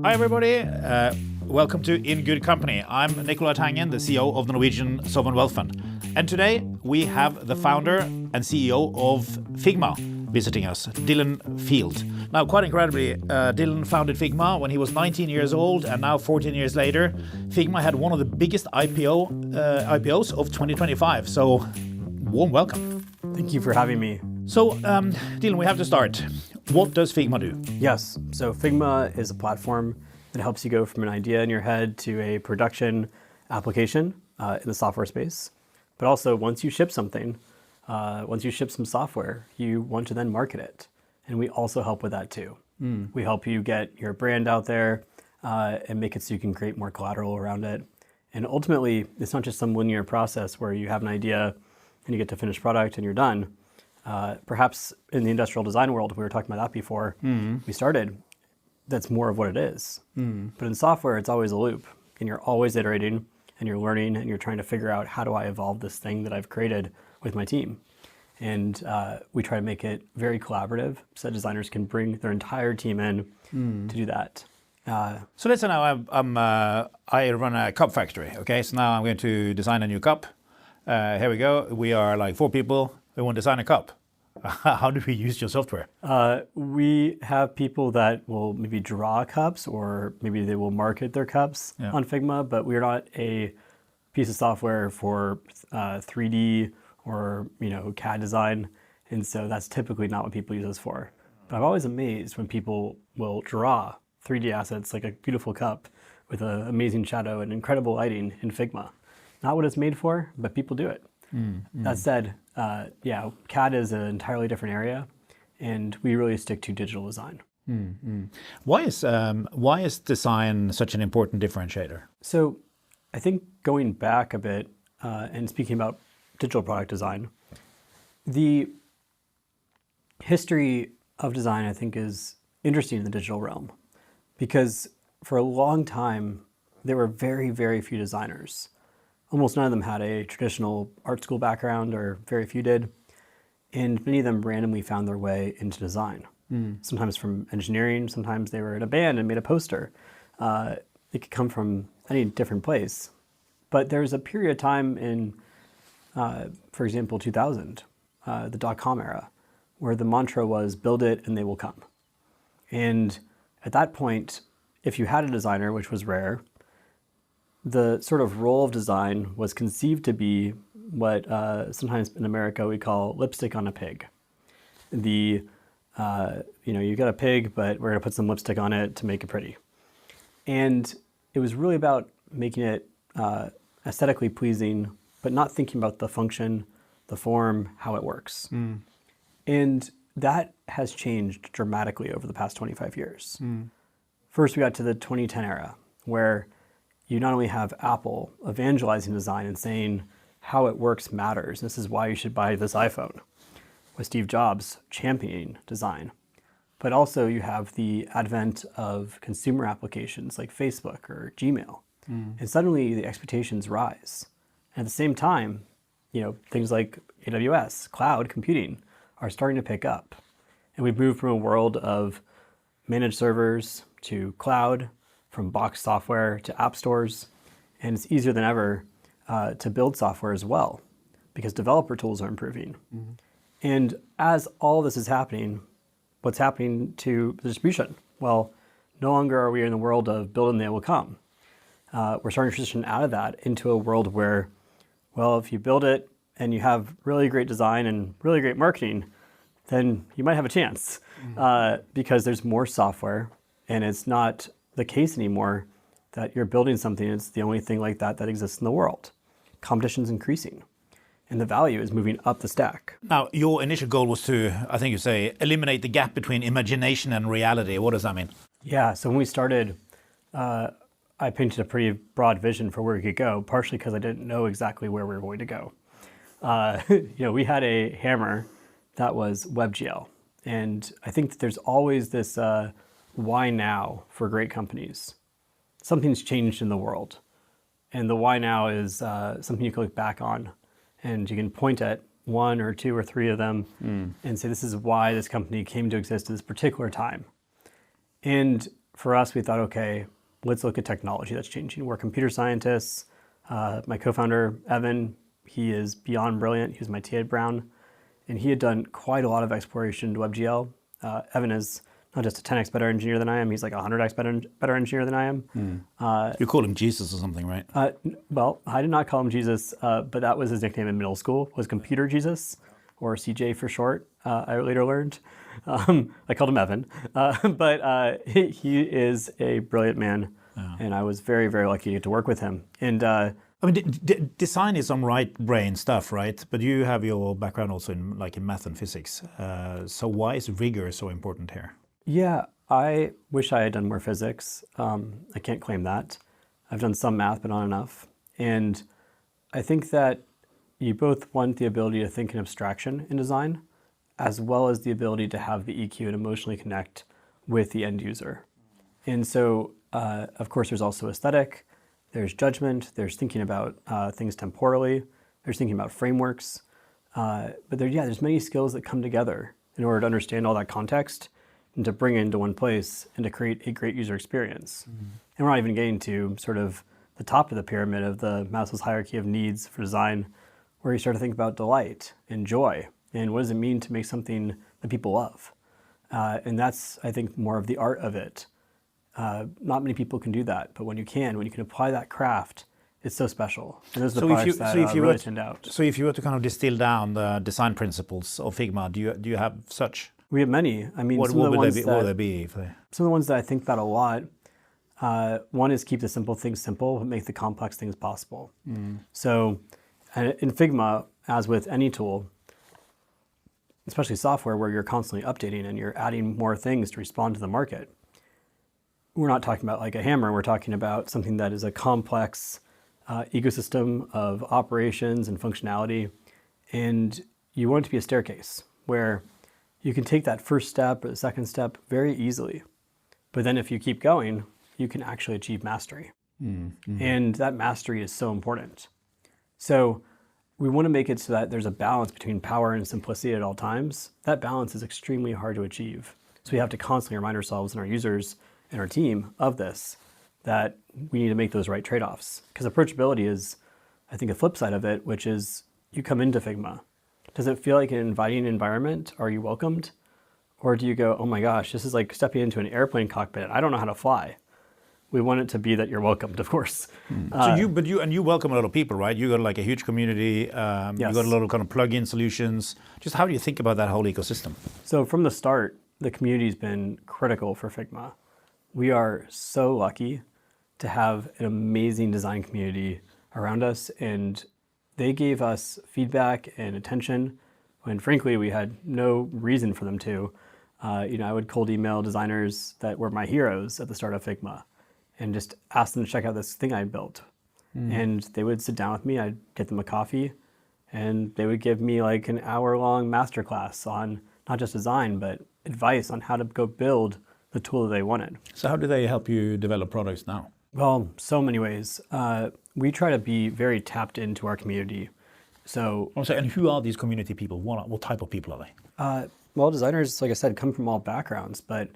Hi everybody, welcome to In Good Company. I'm Nicolai Tangen, the CEO of the Norwegian Sovereign Wealth Fund. And today we have the founder and CEO of Figma visiting us, Dylan Field. Now, quite incredibly, Dylan founded Figma when he was 19 years old, and now 14 years later, Figma had one of the biggest IPOs of 2025. So, warm welcome. Thank you for having me. So, Dylan, we have to start. What does Figma do? Yes, so Figma is a platform that helps you go from an idea in your head to a production application in the software space. But also, once you ship something, once you ship some software, you want to then market it. And we also help with that too. We help you get your brand out there and make it so you can create more collateral around it. And ultimately, it's not just some linear process where you have an idea and you get to finished product and you're done. Perhaps in the industrial design world, we were talking about that before we started, that's more of what it is. But in software, it's always a loop, and you're always iterating, and you're learning, and you're trying to figure out, how do I evolve this thing that I've created with my team? And we try to make it very collaborative so that designers can bring their entire team in to do that. So let's say now I run a cup factory, okay? So now I'm going to design a new cup. Here we go. We are like 4 people. We want to design a cup. How do we use your software? We have people that will maybe draw cups, or maybe they will market their cups on Figma, but we're not a piece of software for 3D or CAD design, and so that's typically not what people use us for. But I'm always amazed when people will draw 3D assets like a beautiful cup with an amazing shadow and incredible lighting in Figma. Not what it's made for, but people do it. That said, CAD is an entirely different area, and we really stick to digital design. Why is design such an important differentiator? So I think going back a bit and speaking about digital product design, the history of design, I think, is interesting in the digital realm, because for a long time, there were very, very few designers. Almost none of them had a traditional art school background, or very few did. And many of them randomly found their way into design. Sometimes from engineering, sometimes they were in a band and made a poster. It could come from any different place. But there was a period of time in, for example, 2000, the dot-com era, where the mantra was, build it and they will come. And at that point, if you had a designer, which was rare, the sort of role of design was conceived to be what sometimes in America we call lipstick on a pig. You got a pig, but we're going to put some lipstick on it to make it pretty. And it was really about making it aesthetically pleasing, but not thinking about the function, the form, how it works. And that has changed dramatically over the past 25 years. First, we got to the 2010 era, where you not only have Apple evangelizing design and saying how it works matters, this is why you should buy this iPhone, with Steve Jobs championing design, but also you have the advent of consumer applications like Facebook or Gmail, and suddenly the expectations rise. And at the same time, things like AWS, cloud computing, are starting to pick up. And we've moved from a world of managed servers to cloud, from box software to app stores, and it's easier than ever to build software as well, because developer tools are improving. And as all this is happening, what's happening to the distribution? Well, no longer are we in the world of build and they will come. We're starting to transition out of that into a world where, well, if you build it and you have really great design and really great marketing, then you might have a chance, because there's more software, and it's not the case anymore that you're building something, it's the only thing like that that exists in the world. Competition's increasing, and the value is moving up the stack. Now, your initial goal was to, I think you say, eliminate the gap between imagination and reality. What does that mean? Yeah, so when we started, I painted a pretty broad vision for where we could go, partially because I didn't know exactly where we were going to go. We had a hammer that was WebGL, and I think that there's always this why now for great companies. Something's changed in the world, and the why now is something you can look back on, and you can point at 1 or 2 or 3 of them and say, this is why this company came to exist at this particular time. And for us, we thought, okay, let's look at technology that's changing. We're computer scientists. My co-founder, Evan, he is beyond brilliant. He was my TA at Brown, and he had done quite a lot of exploration into WebGL. Evan is not just a 10x better engineer than I am, he's like a 100x better engineer than I am. You call him Jesus or something, right? Well, I did not call him Jesus, but that was his nickname in middle school, was Computer Jesus, or CJ for short, I later learned. I called him Evan, but he is a brilliant man, and I was very, very lucky to get to work with him. And I mean, design is some right brain stuff, right? But you have your background also in math and physics. So why is rigor so important here? Yeah, I wish I had done more physics. I can't claim that. I've done some math, but not enough. And I think that you both want the ability to think in abstraction in design, as well as the ability to have the EQ and emotionally connect with the end user. And so, of course, there's also aesthetic, there's judgment, there's thinking about things temporally, there's thinking about frameworks. But there's many skills that come together in order to understand all that context and to bring it into one place and to create a great user experience. And we're not even getting to sort of the top of the pyramid of the Maslow's hierarchy of needs for design, where you start to think about delight and joy and what does it mean to make something that people love. And that's, I think, more of the art of it. Not many people can do that, but when you can apply that craft, it's so special. And those are the products that really stand out. So if you were to kind of distill down the design principles of Figma, do you have such? We have many. I mean, what would they be? Some of the ones that I think about a lot, one is keep the simple things simple, but make the complex things possible. So in Figma, as with any tool, especially software where you're constantly updating and you're adding more things to respond to the market, we're not talking about like a hammer, we're talking about something that is a complex ecosystem of operations and functionality. And you want it to be a staircase where you can take that first step or the second step very easily. But then if you keep going, you can actually achieve mastery. And that mastery is so important. So we want to make it so that there's a balance between power and simplicity at all times. That balance is extremely hard to achieve. So we have to constantly remind ourselves and our users and our team of this, that we need to make those right trade-offs. Because approachability is, I think, a flip side of it, which is you come into Figma. Does it feel like an inviting environment? Are you welcomed? Or do you go, oh my gosh, this is like stepping into an airplane cockpit. I don't know how to fly. We want it to be that you're welcomed, of course. So you welcome a lot of people, right? You got like a huge community. Yes. You got a lot of kind of plug-in solutions. Just how do you think about that whole ecosystem? So from the start, the community's been critical for Figma. We are so lucky to have an amazing design community around us, and they gave us feedback and attention when frankly we had no reason for them to. I would cold email designers that were my heroes at the start of Figma and just ask them to check out this thing I built. And they would sit down with me, I'd get them a coffee, and they would give me like an hour-long masterclass on not just design, but advice on how to go build the tool that they wanted. So how do they help you develop products now? Well, so many ways. We try to be very tapped into our community. So, and who are these community people? What type of people are they? Well, designers, like I said, come from all backgrounds, but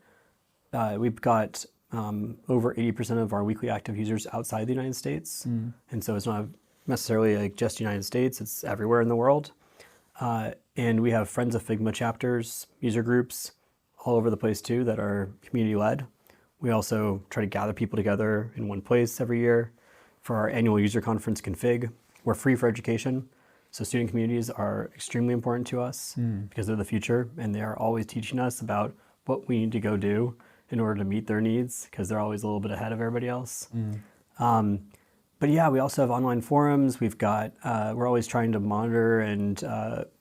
we've got over 80% of our weekly active users outside the United States. And so it's not necessarily like just United States, it's everywhere in the world. And we have Friends of Figma chapters, user groups all over the place too that are community-led. We also try to gather people together in one place every year for our annual user conference, Config. We're free for education. So student communities are extremely important to us because they're the future, and they are always teaching us about what we need to go do in order to meet their needs, because they're always a little bit ahead of everybody else. But yeah, we also have online forums. We're always trying to monitor and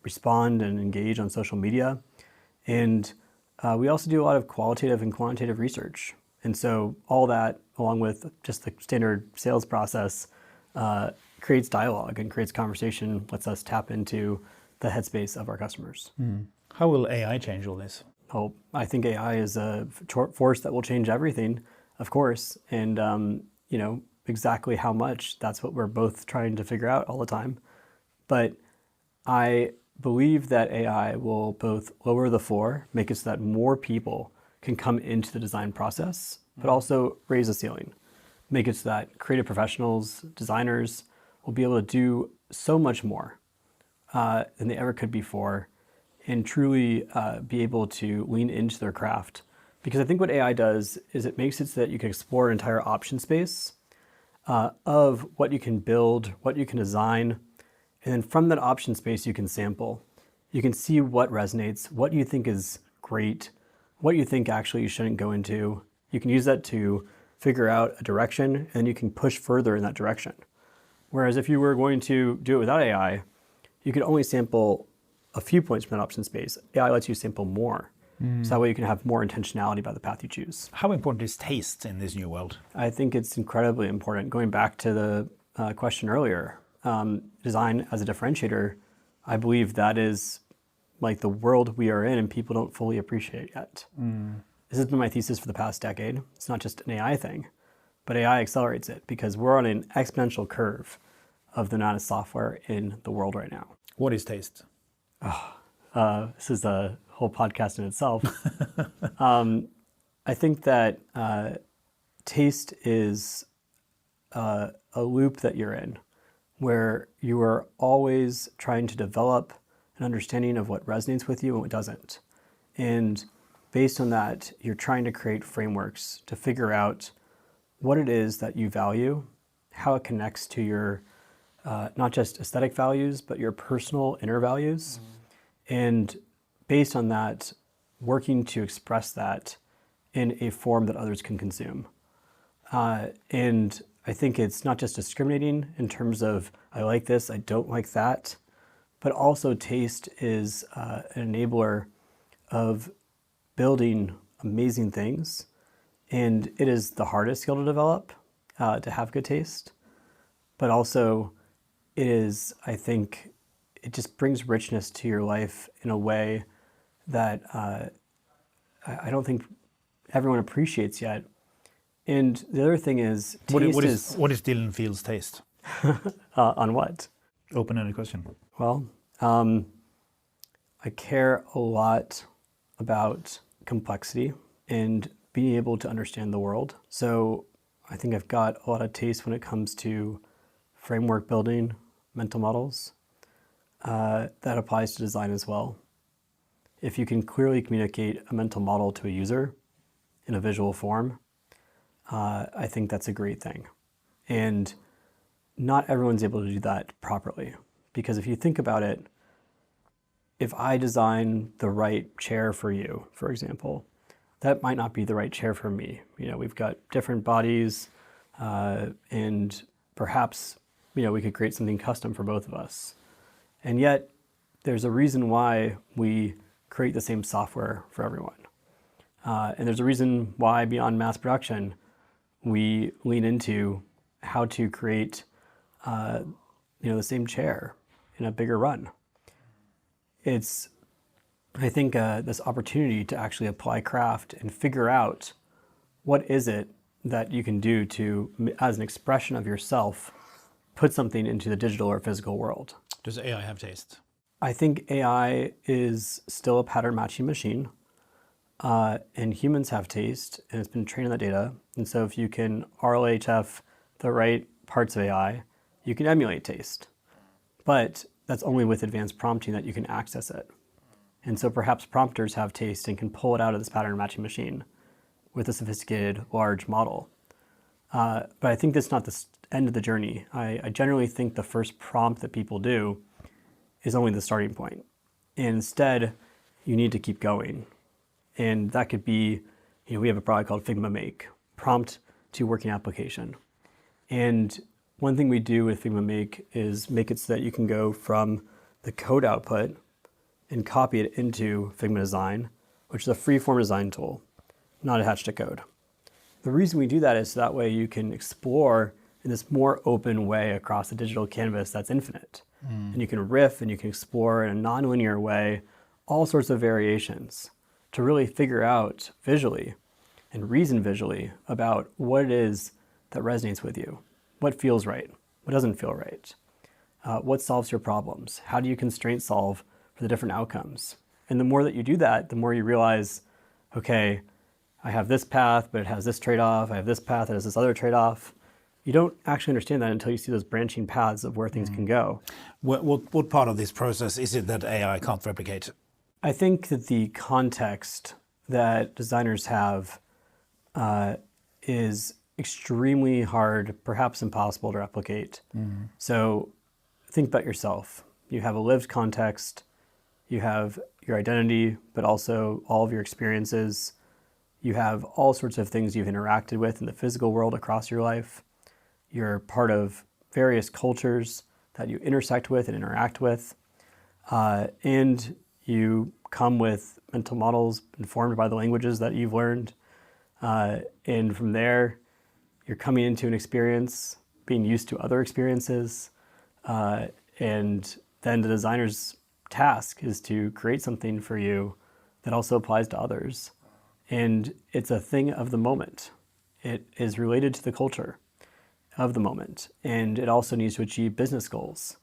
respond and engage on social media. And we also do a lot of qualitative and quantitative research. And so all that, along with just the standard sales process, creates dialogue and creates conversation, lets us tap into the headspace of our customers. How will AI change all this? Oh, I think AI is a force that will change everything, of course. And, exactly how much, that's what we're both trying to figure out all the time. But I believe that AI will both lower the floor, make it so that more people can come into the design process but also raise the ceiling. Make it so that creative professionals, designers will be able to do so much more than they ever could before, and truly be able to lean into their craft. Because I think what AI does is it makes it so that you can explore an entire option space of what you can build, what you can design, and then from that option space you can sample. You can see what resonates, what you think is great, what you think actually you shouldn't go into. You can use that to figure out a direction, and then you can push further in that direction. Whereas if you were going to do it without AI, you could only sample a few points from that option space. AI lets you sample more. So that way you can have more intentionality about the path you choose. How important is taste in this new world? I think it's incredibly important. Going back to the question earlier, design as a differentiator, I believe that is like the world we are in and people don't fully appreciate yet. This has been my thesis for the past decade. It's not just an AI thing, but AI accelerates it because we're on an exponential curve of the amount of software in the world right now. What is taste? This is a whole podcast in itself. I think that taste is a loop that you're in where you are always trying to develop an understanding of what resonates with you and what doesn't. And based on that, you're trying to create frameworks to figure out what it is that you value, how it connects to your not just aesthetic values, but your personal inner values. And based on that, working to express that in a form that others can consume. And I think it's not just discriminating in terms of, I like this, I don't like that, but also taste is an enabler of building amazing things. And it is the hardest skill to develop, to have good taste. But also it is, I think, it just brings richness to your life in a way that I don't think everyone appreciates yet. And the other thing is, taste what is Dylan Field's taste? On what? Open-ended question. Well, I care a lot about complexity and being able to understand the world. So I think I've got a lot of taste when it comes to framework building, mental models. That applies to design as well. If you can clearly communicate a mental model to a user in a visual form, I think that's a great thing. And not everyone's able to do that properly. Because if you think about it, if I design the right chair for you, for example, that might not be the right chair for me. You know, we've got different bodies, and perhaps, we could create something custom for both of us. And yet, there's a reason why we create the same software for everyone. And there's a reason why, beyond mass production, we lean into how to create the same chair in a bigger run. It's, I think, this opportunity to actually apply craft and figure out what is it that you can do to, as an expression of yourself, put something into the digital or physical world. Does AI have taste? I think AI is still a pattern matching machine, and humans have taste, and it's been trained on that data. And so if you can RLHF the right parts of AI, you can emulate taste. But that's only with advanced prompting that you can access it. And so perhaps prompters have taste and can pull it out of this pattern matching machine with a sophisticated large model. But I think that's not the end of the journey. I generally think the first prompt that people do is only the starting point. And instead, you need to keep going. And that could be, we have a product called Figma Make, prompt to working application. And one thing we do with Figma Make is make it so that you can go from the code output and copy it into Figma Design, which is a free-form design tool, not attached to code. The reason we do that is so that way you can explore in this more open way across the digital canvas that's infinite. And you can riff and you can explore in a nonlinear way all sorts of variations to really figure out visually and reason visually about what it is that resonates with you, what feels right, what doesn't feel right, what solves your problems, how do you constraint solve for the different outcomes. And the more that you do that, the more you realize, okay, I have this path, but it has this trade-off. I have this path that has this other trade-off. You don't actually understand that until you see those branching paths of where things can go. What part of this process is it that AI can't replicate? I think that the context that designers have is extremely hard, perhaps impossible to replicate. So think about yourself. You have a lived context, you have your identity, but also all of your experiences. You have all sorts of things you've interacted with in the physical world across your life. You're part of various cultures that you intersect with and interact with. And you come with mental models informed by the languages that you've learned. And from there, you're coming into an experience, being used to other experiences. And then the designer's task is to create something for you that also applies to others. And it's a thing of the moment. It is related to the culture of the moment. And it also needs to achieve business goals.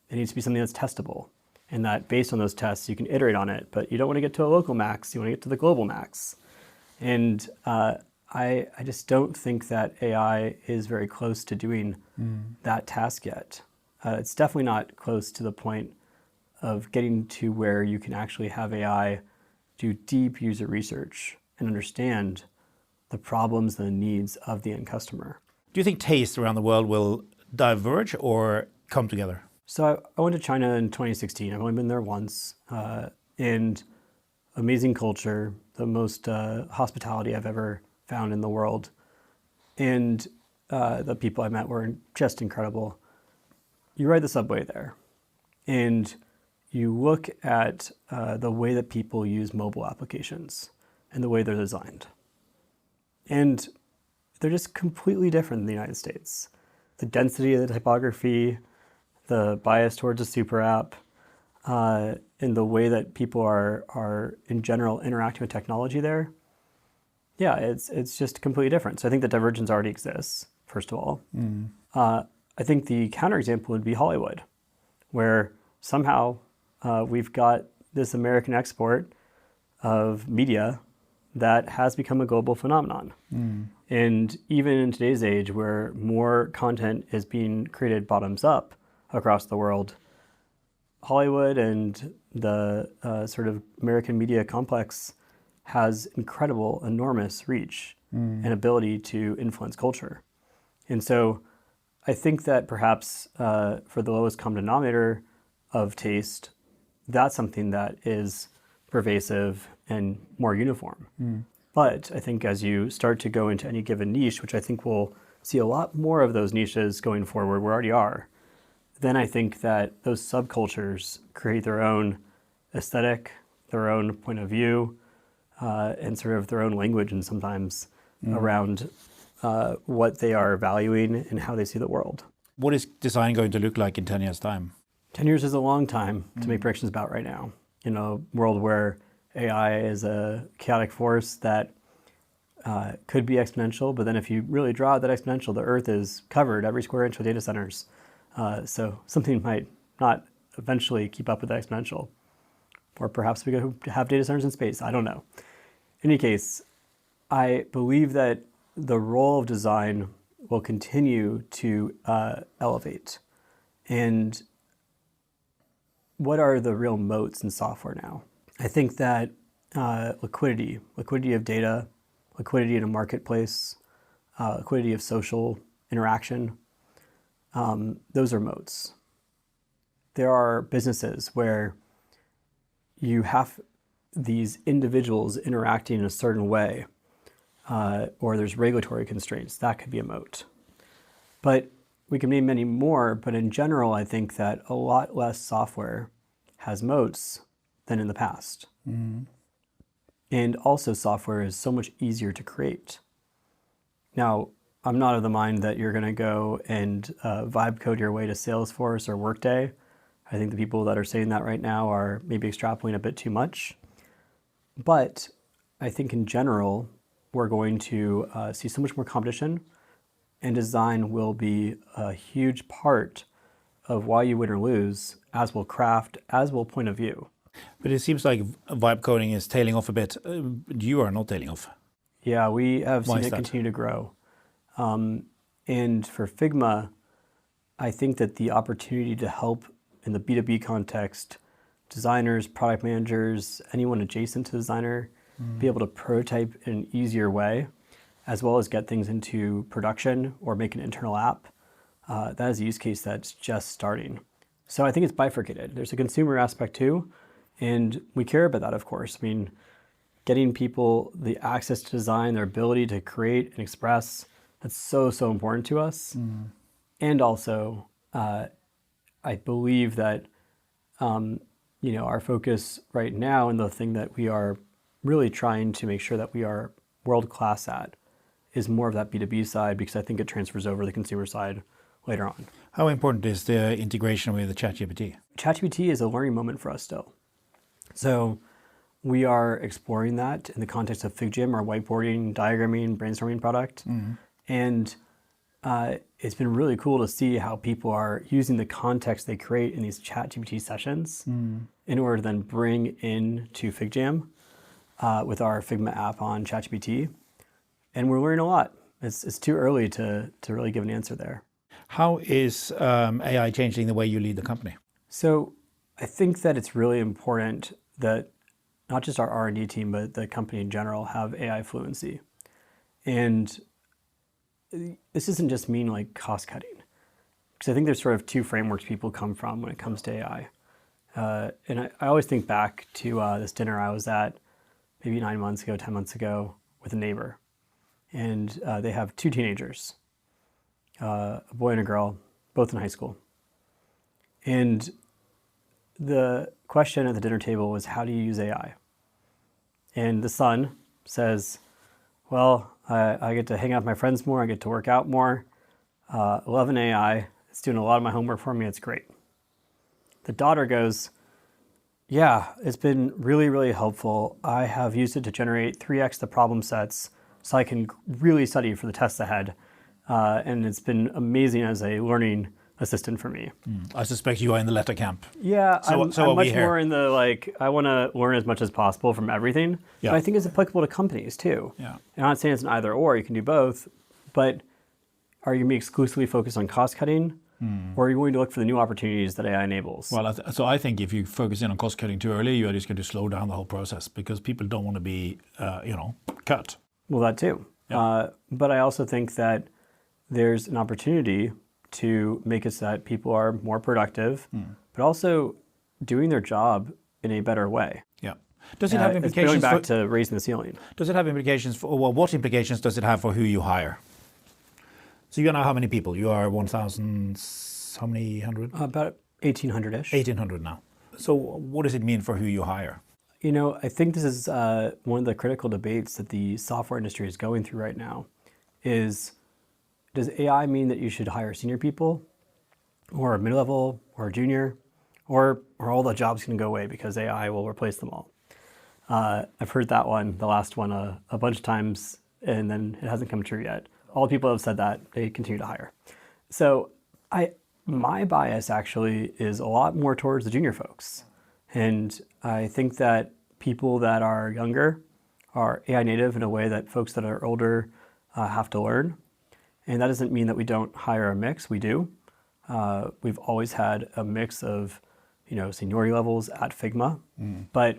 It needs to be something that's testable. And that based on those tests, you can iterate on it. But you don't want to get to a local max, you want to get to the global max. And I just don't think that AI is very close to doing that task yet. It's definitely not close to the point of getting to where you can actually have AI do deep user research and understand the problems and the needs of the end customer. Do you think tastes around the world will diverge or come together? So I went to China in 2016. I've only been there once. And amazing culture, the most hospitality I've ever found in the world. And the people I met were just incredible. You ride the subway there, and you look at the way that people use mobile applications and the way they're designed. And they're just completely different in the United States. The density of the typography, the bias towards a super app, and the way that people are in general interacting with technology there, yeah, it's just completely different. So I think that divergence already exists, first of all. I think the counterexample would be Hollywood, where somehow we've got this American export of media that has become a global phenomenon. And even in today's age, where more content is being created bottoms up across the world, Hollywood and the sort of American media complex has incredible, enormous reach and ability to influence culture. And so I think that perhaps for the lowest common denominator of taste, that's something that is pervasive and more uniform. But I think as you start to go into any given niche, which I think we'll see a lot more of those niches going forward, we already are, then I think that those subcultures create their own aesthetic, their own point of view, and sort of their own language, and sometimes around what they are valuing and how they see the world. What is design going to look like in 10 years' time? 10 years is a long time to make predictions about right now. In a world where AI is a chaotic force that could be exponential, but then if you really draw out that exponential, the Earth is covered every square inch with data centers. So something might not eventually keep up with the exponential. Or perhaps we could have data centers in space. I don't know. In any case, I believe that the role of design will continue to elevate. And what are the real moats in software now? I think that liquidity of data, liquidity in a marketplace, liquidity of social interaction, those are moats. There are businesses where you have these individuals interacting in a certain way, or there's regulatory constraints. That could be a moat. But we can name many more, but in general, I think that a lot less software has moats than in the past. And also software is so much easier to create. Now, I'm not of the mind that you're going to go and vibe code your way to Salesforce or Workday. I think the people that are saying that right now are maybe extrapolating a bit too much. But I think in general, we're going to see so much more competition, and design will be a huge part of why you win or lose, as will craft, as will point of view. But it seems like vibe coding is tailing off a bit. You are not tailing off. Yeah, we have Why seen is it that? continue to grow. And for Figma, I think that the opportunity to help in the B2B context, designers, product managers, anyone adjacent to designer, be able to prototype in an easier way, as well as get things into production or make an internal app, that is a use case that's just starting. So I think it's bifurcated. There's a consumer aspect too, and we care about that, of course. I mean, getting people the access to design, their ability to create and express, that's so, so important to us. And also, I believe that our focus right now and the thing that we are really trying to make sure that we are world class at is more of that B2B side, because I think it transfers over the consumer side later on. How important is the integration with the ChatGPT? ChatGPT is a learning moment for us still. So we are exploring that in the context of FigJam, our whiteboarding, diagramming, brainstorming product. And it's been really cool to see how people are using the context they create in these ChatGPT sessions in order to then bring into FigJam with our Figma app on ChatGPT. And we're learning a lot. It's too early to really give an answer there. How is AI changing the way you lead the company? So I think that it's really important that not just our R&D team, but the company in general have AI fluency. And this doesn't just mean like cost cutting, because I think there's sort of two frameworks people come from when it comes to AI. And I always think back to this dinner I was at maybe 9 months ago, 10 months ago with a neighbor. And they have two teenagers, a boy and a girl, both in high school. And the question at the dinner table was, how do you use AI? And the son says, well, I get to hang out with my friends more, I get to work out more. I love an AI, it's doing a lot of my homework for me, it's great. The daughter goes, yeah, it's been really, really helpful. I have used it to generate 3x the problem sets so I can really study for the tests ahead. And it's been amazing as a learning assistant for me. I suspect you are in the latter camp. Yeah, So I'm are we much here. more in the I want to learn as much as possible from everything. Yeah. But I think it's applicable to companies too. Yeah. And I'm not saying it's an either or, you can do both, but are you going to be exclusively focused on cost cutting? Or are you going to look for the new opportunities that AI enables? Well, so I think if you focus in on cost cutting too early, you are just going to slow down the whole process, because people don't want to be, cut. Well, that too. Yeah. But I also think that there's an opportunity to make it so that people are more productive, but also doing their job in a better way. Yeah. Does it have It's implications? going back to raising the ceiling. Does it have implications for? Well, what implications does it have for who you hire? So you know how many people? You are 1,000. How many hundred? About 1,800-ish. 1,800 now. So what does it mean for who you hire? I think this is one of the critical debates that the software industry is going through right now is, does AI mean that you should hire senior people or mid-level or junior, or are all the jobs going to go away because AI will replace them all? I've heard that one, the last one, a bunch of times, and then it hasn't come true yet. All the people have said that, they continue to hire. So my bias actually is a lot more towards the junior folks. And I think that people that are younger are AI native in a way that folks that are older have to learn. And that doesn't mean that we don't hire a mix, we do. We've always had a mix of, seniority levels at Figma. But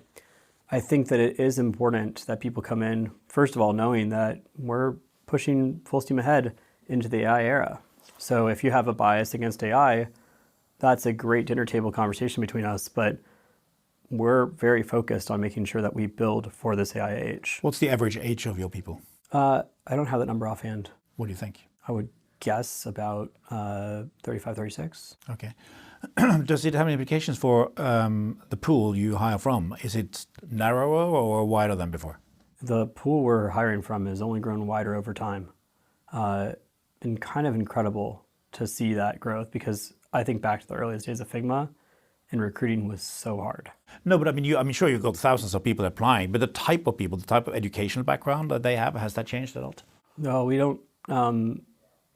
I think that it is important that people come in, first of all, knowing that we're pushing full steam ahead into the AI era. So if you have a bias against AI, that's a great dinner table conversation between us, but we're very focused on making sure that we build for this AI age. What's the average age of your people? I don't have that number offhand. What do you think? I would guess about 35, 36. Okay. Does it have any implications for the pool you hire from? Is it narrower or wider than before? The pool we're hiring from has only grown wider over time. And kind of incredible to see that growth, because I think back to the earliest days of Figma, and recruiting was so hard. No, but I'm sure you've got thousands of people applying, but the type of people, the type of educational background that they have, has that changed at all? No, we don't.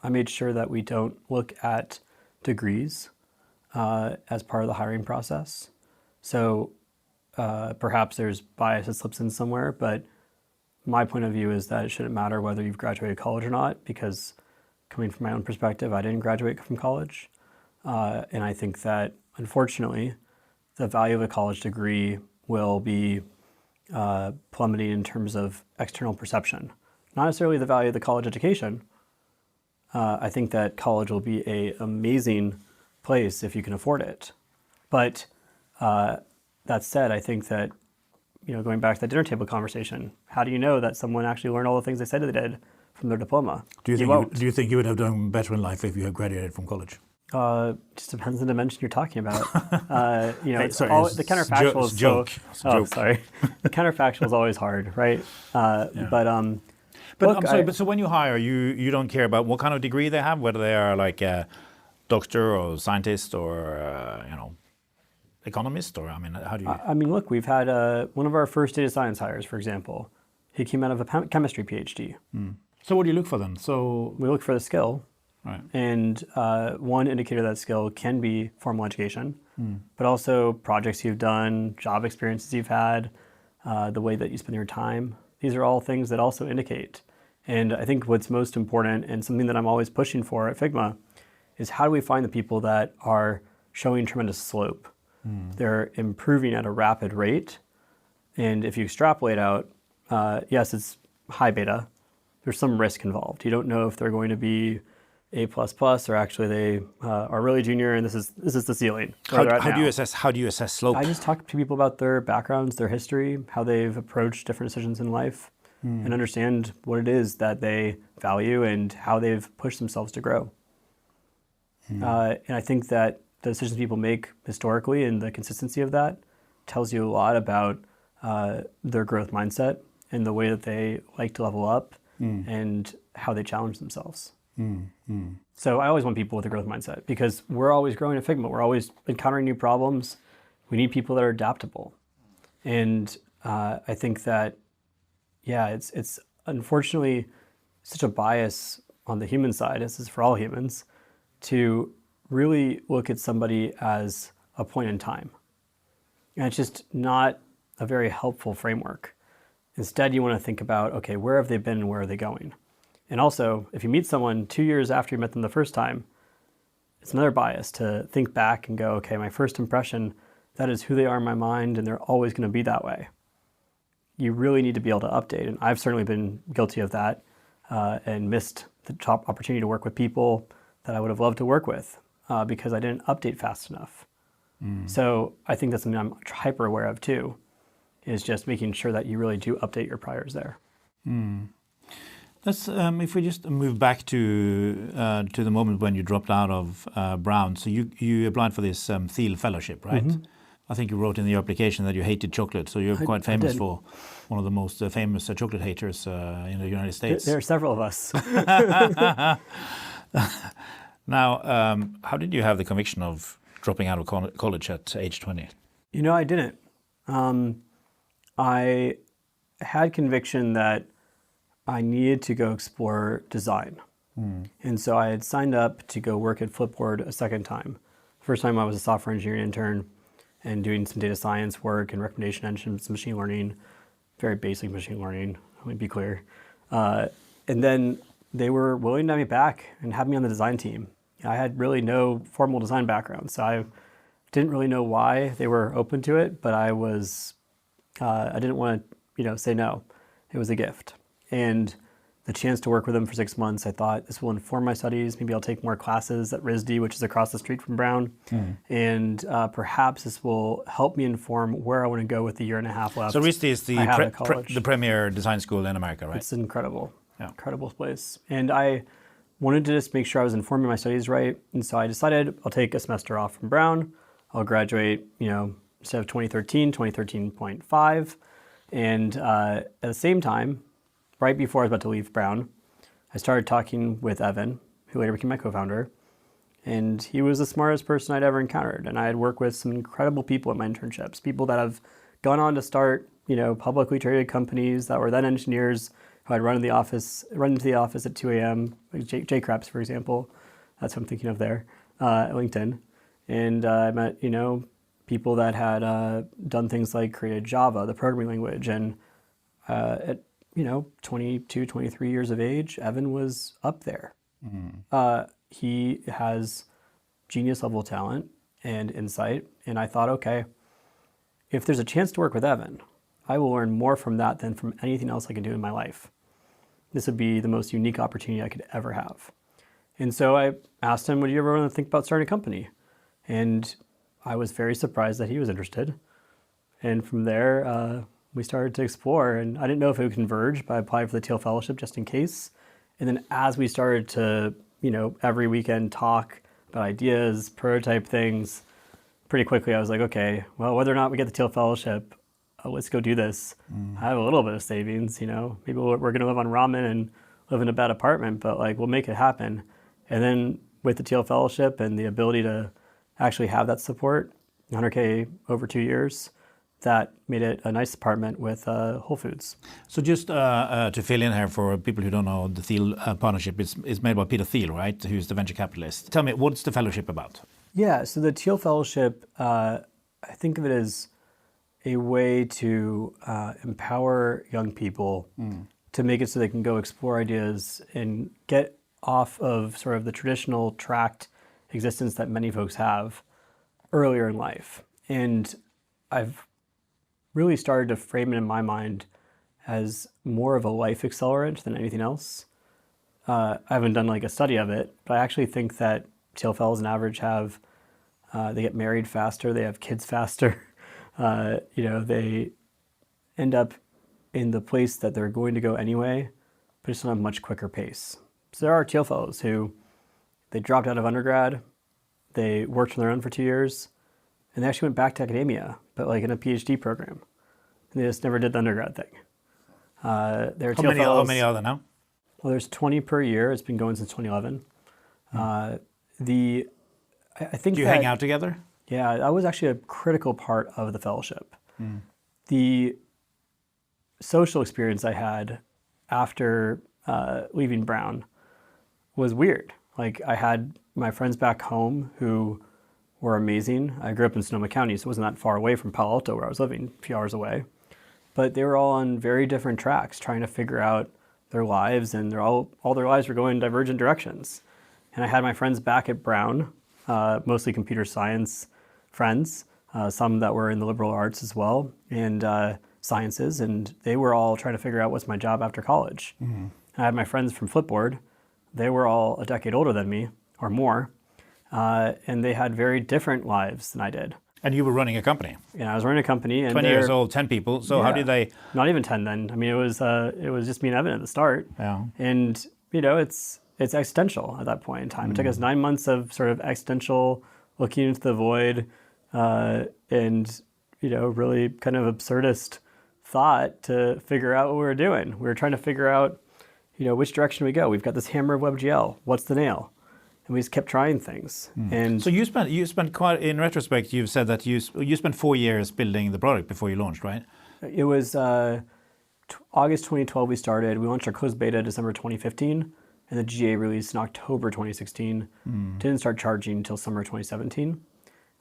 I made sure that we don't look at degrees as part of the hiring process. So perhaps there's bias that slips in somewhere, but my point of view is that it shouldn't matter whether you've graduated college or not, because coming from my own perspective, I didn't graduate from college. And I think that, unfortunately, the value of a college degree will be plummeting in terms of external perception. Not necessarily the value of the college education. I think that college will be an amazing place if you can afford it. But that said, I think that, going back to the dinner table conversation, how do you know that someone actually learned all the things they said they did from their diploma? Do you think you would have done better in life if you had graduated from college? Just depends on the dimension you're talking about. The counterfactual is joke. Sorry. The counterfactual is always hard, right? But so when you hire, you don't care about what kind of degree they have, whether they are like a doctor or scientist or economist, or how do you? Look, we've had one of our first data science hires, for example. He came out of a chemistry PhD. So what do you look for then? So we look for the skill. Right. And one indicator of that skill can be formal education, but also projects you've done, job experiences you've had, the way that you spend your time. These are all things that also indicate. And I think what's most important, and something that I'm always pushing for at Figma, is how do we find the people that are showing tremendous slope? They're improving at a rapid rate. And if you extrapolate out, yes, it's high beta. There's some risk involved. You don't know if they're going to be A++, or actually they are really junior and this is the ceiling. How do you assess slope? I just talk to people about their backgrounds, their history, how they've approached different decisions in life, and understand what it is that they value and how they've pushed themselves to grow. And I think that the decisions people make historically and the consistency of that tells you a lot about their growth mindset and the way that they like to level up and how they challenge themselves. So I always want people with a growth mindset, because we're always growing at Figma. We're always encountering new problems. We need people that are adaptable. And I think that, it's unfortunately such a bias on the human side, this is for all humans, to really look at somebody as a point in time. And it's just not a very helpful framework. Instead, you want to think about, okay, where have they been and where are they going? And also, if you meet someone 2 years after you met them the first time, it's another bias to think back and go, okay, my first impression, that is who they are in my mind, and they're always going to be that way. You really need to be able to update. And I've certainly been guilty of that and missed the top opportunity to work with people that I would have loved to work with because I didn't update fast enough. So I think that's something I'm hyper aware of too, is just making sure that you really do update your priors there. Let's, if we just move back to the moment when you dropped out of Brown. So you applied for this Teal fellowship, right? I think you wrote in the application that you hated chocolate, so you're quite famous for one of the most famous chocolate haters in the United States. There are several of us. Now, how did you have the conviction of dropping out of college at age 20? I didn't. I had conviction that I needed to go explore design. And so I had signed up to go work at Flipboard a second time. First time I was a software engineering intern and doing some data science work and recommendation engines, machine learning, very basic machine learning, let me be clear. And then they were willing to have me back and have me on the design team. I had really no formal design background, so I didn't really know why they were open to it, but I didn't want to, say no. It was a gift. And the chance to work with them for 6 months, I thought this will inform my studies. Maybe I'll take more classes at RISD, which is across the street from Brown. And perhaps this will help me inform where I want to go with the year and a half left. So RISD is the premier design school in America, right? It's incredible. Incredible place. And I wanted to just make sure I was informing my studies right. And so I decided I'll take a semester off from Brown. I'll graduate, instead of 2013, 2013.5. And at the same time, right before I was about to leave Brown, I started talking with Evan, who later became my co-founder. And he was the smartest person I'd ever encountered. And I had worked with some incredible people at my internships, people that have gone on to start, publicly traded companies that were then engineers who I'd run into the office at 2 a.m., like Jay Krebs, for example. That's what I'm thinking of there, at LinkedIn. And I met, people that had done things like created Java, the programming language. And 22, 23 years of age, Evan was up there. He has genius level talent and insight. And I thought, okay, if there's a chance to work with Evan, I will learn more from that than from anything else I can do in my life. This would be the most unique opportunity I could ever have. And so I asked him, would you ever want to think about starting a company? And I was very surprised that he was interested. And from there, we started to explore. And I didn't know if it would converge, but I applied for the Teal Fellowship just in case. And then as we started to, every weekend talk about ideas, prototype things, pretty quickly I was like, okay, well, whether or not we get the Teal Fellowship, let's go do this. I have a little bit of savings, maybe we're going to live on ramen and live in a bad apartment, but like we'll make it happen. And then with the Teal Fellowship and the ability to actually have that support, 100K over 2 years, that made it a nice apartment with Whole Foods. So just to fill in here for people who don't know, the Teal partnership is made by Peter Thiel, right? Who's the venture capitalist. Tell me, what's the fellowship about? Yeah, so the Teal Fellowship, I think of it as a way to empower young people to make it so they can go explore ideas and get off of sort of the traditional tracked existence that many folks have earlier in life. And I've really started to frame it in my mind as more of a life accelerant than anything else. I haven't done like a study of it, but I actually think that Teal Fellows on average have, they get married faster, they have kids faster, they end up in the place that they're going to go anyway, but just on a much quicker pace. So there are Teal Fellows who, they dropped out of undergrad, they worked on their own for 2 years, and they actually went back to academia, but like in a PhD program. And they just never did the undergrad thing. There are Teal Fellows. How many are there now? Well, there's 20 per year. It's been going since 2011. I think Do you hang out together? Yeah, that was actually a critical part of the fellowship. The social experience I had after leaving Brown was weird. Like I had my friends back home who were amazing. I grew up in Sonoma County, so it wasn't that far away from Palo Alto where I was living, a few hours away. But they were all on very different tracks, trying to figure out their lives, and all their lives were going in divergent directions. And I had my friends back at Brown, mostly computer science friends, some that were in the liberal arts as well, and sciences, and they were all trying to figure out what's my job after college. I had my friends from Flipboard. They were all a decade older than me, or more, and they had very different lives than I did. And you were running a company. Yeah, I was running a company. And 20 years old, 10 people. So how did they? Not even 10 then. I mean, it was just me and Evan at the start. Yeah. And it's existential at that point in time. It took us 9 months of sort of existential looking into the void, and really kind of absurdist thought to figure out what we were doing. We were trying to figure out, which direction we go. We've got this hammer of WebGL. What's the nail? And we just kept trying things. And so you spent quite, in retrospect, you've said that you spent 4 years building the product before you launched, right? It was August 2012 we started. We launched our closed beta December 2015, and the GA release in October 2016. Didn't start charging until summer 2017.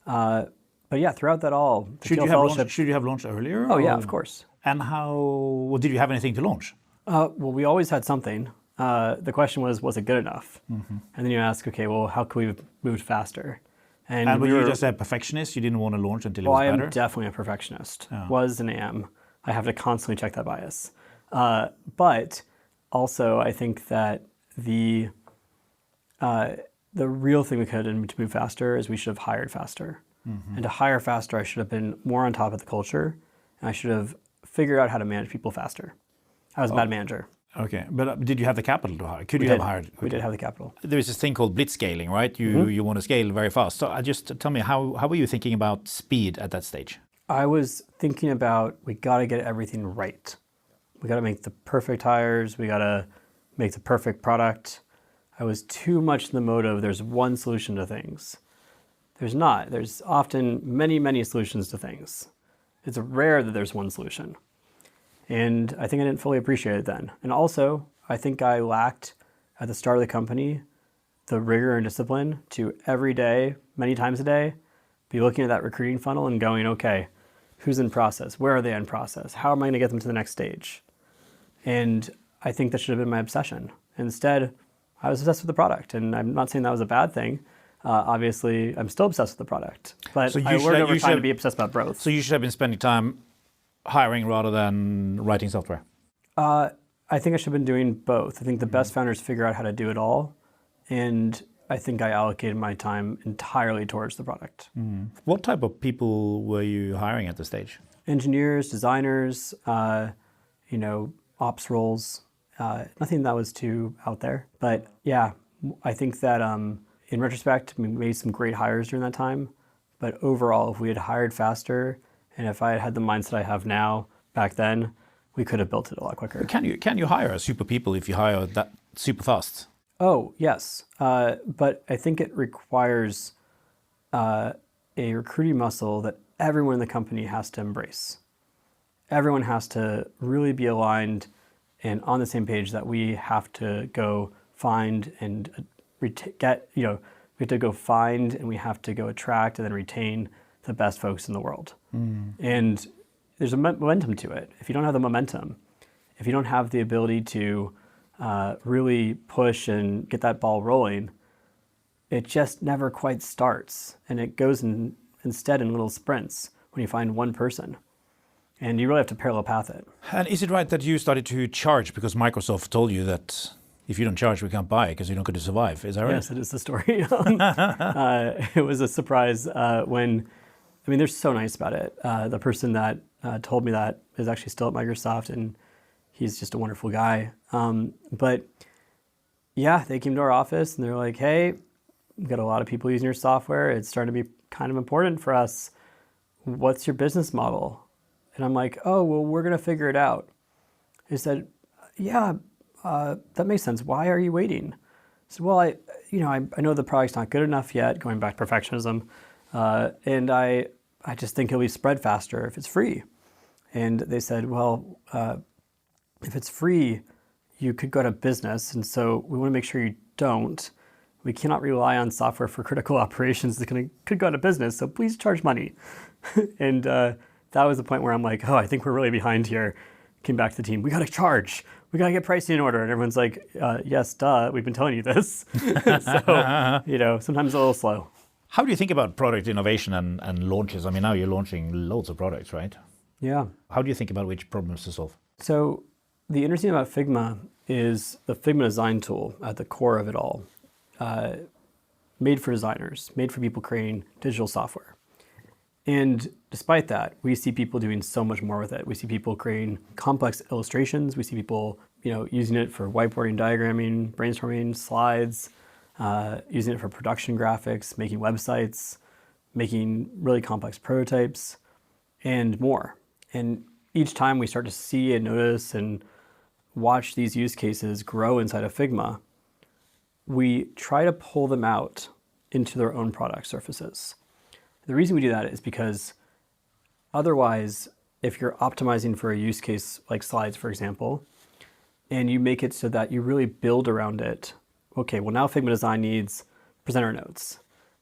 But yeah, throughout that all, Should you have launched earlier? Oh yeah, of course. And did you have anything to launch? Well, we always had something. The question was it good enough? And then you ask, okay, well, how can we move faster? And were you just a perfectionist? You didn't want to launch until it was better? I am definitely a perfectionist. Was and am. I have to constantly check that bias. But also, I think that the real thing we could have done to move faster is we should have hired faster. And to hire faster, I should have been more on top of the culture, and I should have figured out how to manage people faster. I was a bad manager. Okay, but did you have the capital to hire? Could you have hired? We did have the capital. There is this thing called blitzscaling, right? You want to scale very fast. So just tell me, how were you thinking about speed at that stage? I was thinking about, we got to get everything right. We got to make the perfect hires. We got to make the perfect product. I was too much in the mode of there's one solution to things. There's not. There's often many, many solutions to things. It's rare that there's one solution. And I think I didn't fully appreciate it then. And also, I think I lacked, at the start of the company, the rigor and discipline to every day, many times a day, be looking at that recruiting funnel and going, okay, who's in process? Where are they in process? How am I going to get them to the next stage? And I think that should have been my obsession. Instead, I was obsessed with the product. And I'm not saying that was a bad thing. Obviously, I'm still obsessed with the product. But I learned over time to be obsessed about both. So you should have been spending time hiring rather than writing software? I think I should have been doing both. I think the best founders figure out how to do it all. And I think I allocated my time entirely towards the product. What type of people were you hiring at this stage? Engineers, designers, ops roles. Nothing that was too out there. But yeah, I think that in retrospect, we made some great hires during that time. But overall, if we had hired faster and if I had had the mindset I have now back then, we could have built it a lot quicker. Can you hire super people if you hire that super fast? Oh, yes. But I think it requires a recruiting muscle that everyone in the company has to embrace. Everyone has to really be aligned and on the same page that we have to go find and get, we have to go find and we have to go attract and then retain the best folks in the world. And there's a momentum to it. If you don't have the momentum, if you don't have the ability to really push and get that ball rolling, it just never quite starts. And it goes instead in little sprints when you find one person. And you really have to parallel path it. And is it right that you started to charge because Microsoft told you that if you don't charge, we can't buy it because you're not going to survive? Is that right? Yes, it is the story. It was a surprise they're so nice about it. The person that told me that is actually still at Microsoft, and he's just a wonderful guy. But yeah, they came to our office and they're like, hey, we've got a lot of people using your software. It's starting to be kind of important for us. What's your business model? And I'm like, oh, well, we're going to figure it out. He said, yeah, that makes sense. Why are you waiting? I said, well, I know the product's not good enough yet, going back to perfectionism. And I just think it'll be spread faster if it's free. And they said, well, if it's free, you could go out of business. And so we want to make sure you don't. We cannot rely on software for critical operations that could go out of business. So please charge money. And that was the point where I'm like, oh, I think we're really behind here. Came back to the team. We got to charge. We got to get pricing in order. And everyone's like, yes, duh. We've been telling you this. So, sometimes a little slow. How do you think about product innovation and launches? I mean, now you're launching loads of products, right? Yeah. How do you think about which problems to solve? So the interesting about Figma is the Figma design tool at the core of it all. Made for designers, made for people creating digital software. And despite that, we see people doing so much more with it. We see people creating complex illustrations. We see people, using it for whiteboarding, diagramming, brainstorming, slides, using it for production graphics, making websites, making really complex prototypes, and more. And each time we start to see and notice and watch these use cases grow inside of Figma, we try to pull them out into their own product surfaces. The reason we do that is because otherwise, if you're optimizing for a use case like slides, for example, and you make it so that you really build around it, okay, well now Figma design needs presenter notes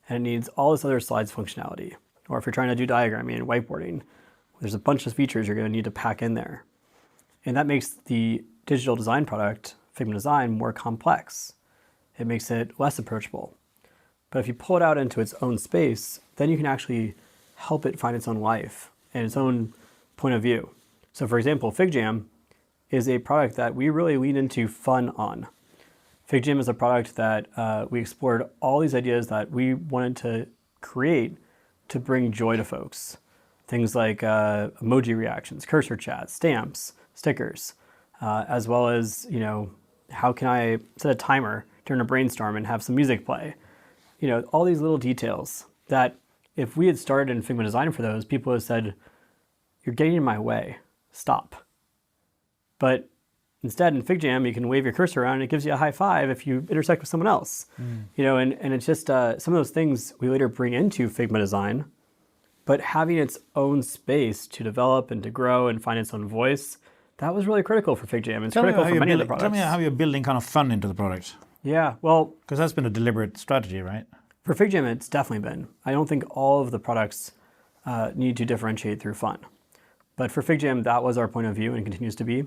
and it needs all this other slides functionality. Or if you're trying to do diagramming and whiteboarding, there's a bunch of features you're going to need to pack in there. And that makes the digital design product, Figma Design, more complex. It makes it less approachable. But if you pull it out into its own space, then you can actually help it find its own life and its own point of view. So for example, FigJam is a product that we really lean into fun on. FigJam is a product that we explored all these ideas that we wanted to create to bring joy to folks. Things like emoji reactions, cursor chats, stamps, stickers, as well as, how can I set a timer during a brainstorm and have some music play? All these little details that if we had started in Figma Design for those, people would have said, you're getting in my way, stop. But instead in FigJam, you can wave your cursor around and it gives you a high five if you intersect with someone else. And it's just some of those things we later bring into Figma Design, but having its own space to develop and to grow and find its own voice, that was really critical for FigJam. It's critical for many of the products. Tell me how you're building kind of fun into the product. Yeah, well... Because that's been a deliberate strategy, right? For FigJam, it's definitely been. I don't think all of the products need to differentiate through fun. But for FigJam, that was our point of view and continues to be.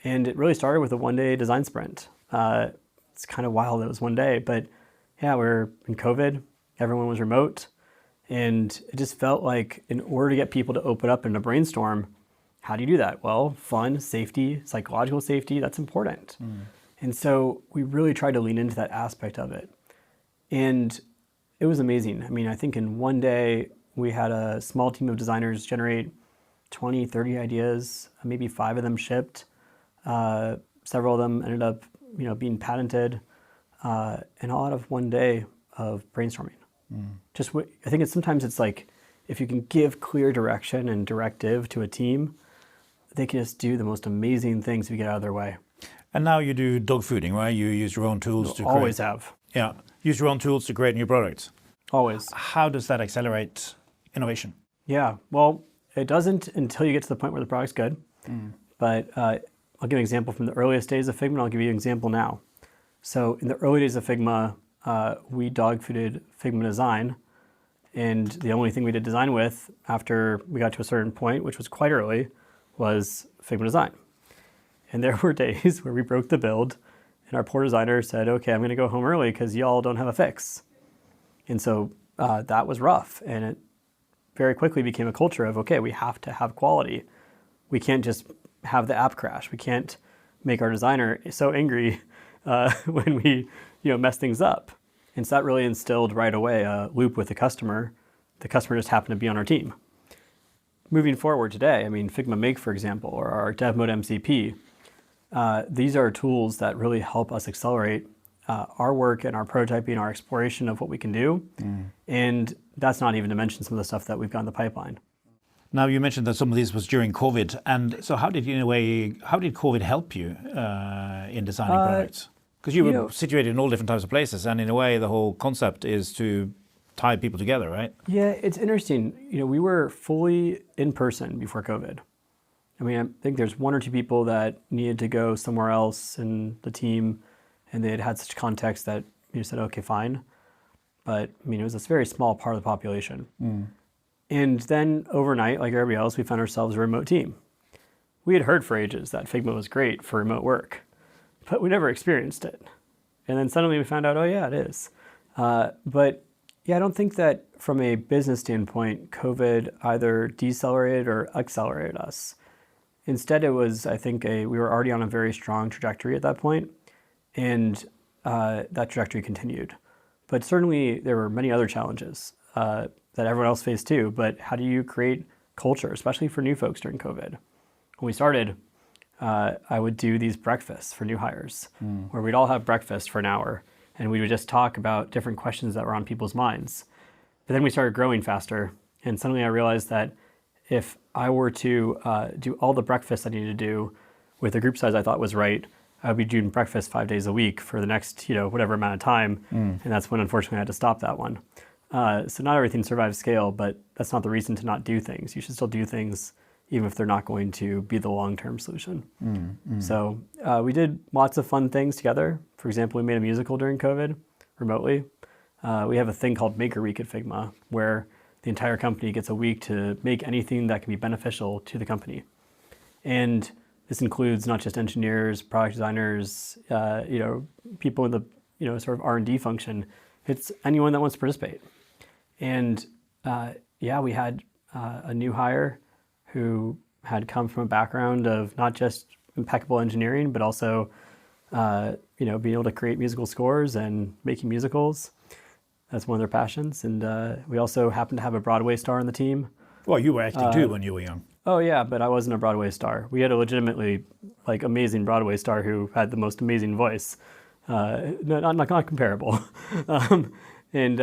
And it really started with a one-day design sprint. It's kind of wild that it was one day, but yeah, we're in COVID, everyone was remote, and it just felt like in order to get people to open up and to brainstorm, how do you do that? Well, fun, safety, psychological safety, that's important. And so we really tried to lean into that aspect of it. And it was amazing. I mean, I think in one day, we had a small team of designers generate 20, 30 ideas, maybe 5 of them shipped. Several of them ended up, being patented, and all out of one day of brainstorming. I think sometimes it's like, if you can give clear direction and directive to a team, they can just do the most amazing things if you get out of their way. And now you do dogfooding, right? You use your own tools to create. Always have. Yeah, use your own tools to create new products. Always. How does that accelerate innovation? Yeah, well, it doesn't until you get to the point where the product's good. But I'll give an example from the earliest days of Figma, and I'll give you an example now. So in the early days of Figma, we dog-fooded Figma design, and the only thing we did design with after we got to a certain point, which was quite early, was Figma design. And there were days where we broke the build, and our poor designer said, okay, I'm going to go home early because y'all don't have a fix. And so that was rough, and it very quickly became a culture of, okay, we have to have quality. We can't just have the app crash. We can't make our designer so angry when we mess things up. And so that really instilled right away a loop with the customer. The customer just happened to be on our team. Moving forward today, I mean, Figma Make, for example, or our Dev Mode MCP, these are tools that really help us accelerate our work and our prototyping, our exploration of what we can do. And that's not even to mention some of the stuff that we've got in the pipeline. Now, you mentioned that some of this was during COVID. And so how did COVID help you in designing products? Because you were situated in all different types of places. And in a way, the whole concept is to tie people together, right? Yeah, it's interesting. We were fully in person before COVID. I mean, I think there's 1 or 2 people that needed to go somewhere else in the team, and they had such context that you said, okay, fine. But I mean, it was a very small part of the population. And then overnight, like everybody else, we found ourselves a remote team. We had heard for ages that Figma was great for remote work, but we never experienced it. And then suddenly we found out, oh yeah, it is. But yeah, I don't think that from a business standpoint, COVID either decelerated or accelerated us. Instead, it was, I think, we were already on a very strong trajectory at that point, and that trajectory continued. But certainly there were many other challenges that everyone else faced too, but how do you create culture, especially for new folks during COVID? When we started, I would do these breakfasts for new hires, where we'd all have breakfast for an hour, and we would just talk about different questions that were on people's minds. But then we started growing faster, and suddenly I realized that if I were to do all the breakfasts I needed to do with the group size I thought was right, I would be doing breakfast 5 days a week for the next, whatever amount of time, and that's when unfortunately I had to stop that one. So not everything survives scale, but that's not the reason to not do things. You should still do things even if they're not going to be the long-term solution. So we did lots of fun things together. For example, we made a musical during COVID remotely. We have a thing called Maker Week at Figma, where the entire company gets a week to make anything that can be beneficial to the company. And this includes not just engineers, product designers, people in the sort of R&D function. It's anyone that wants to participate. And we had a new hire who had come from a background of not just impeccable engineering, but also being able to create musical scores and making musicals. That's one of their passions. And we also happened to have a Broadway star on the team. Well, you were acting too when you were young. Oh yeah, but I wasn't a Broadway star. We had a legitimately amazing Broadway star who had the most amazing voice. Not comparable. And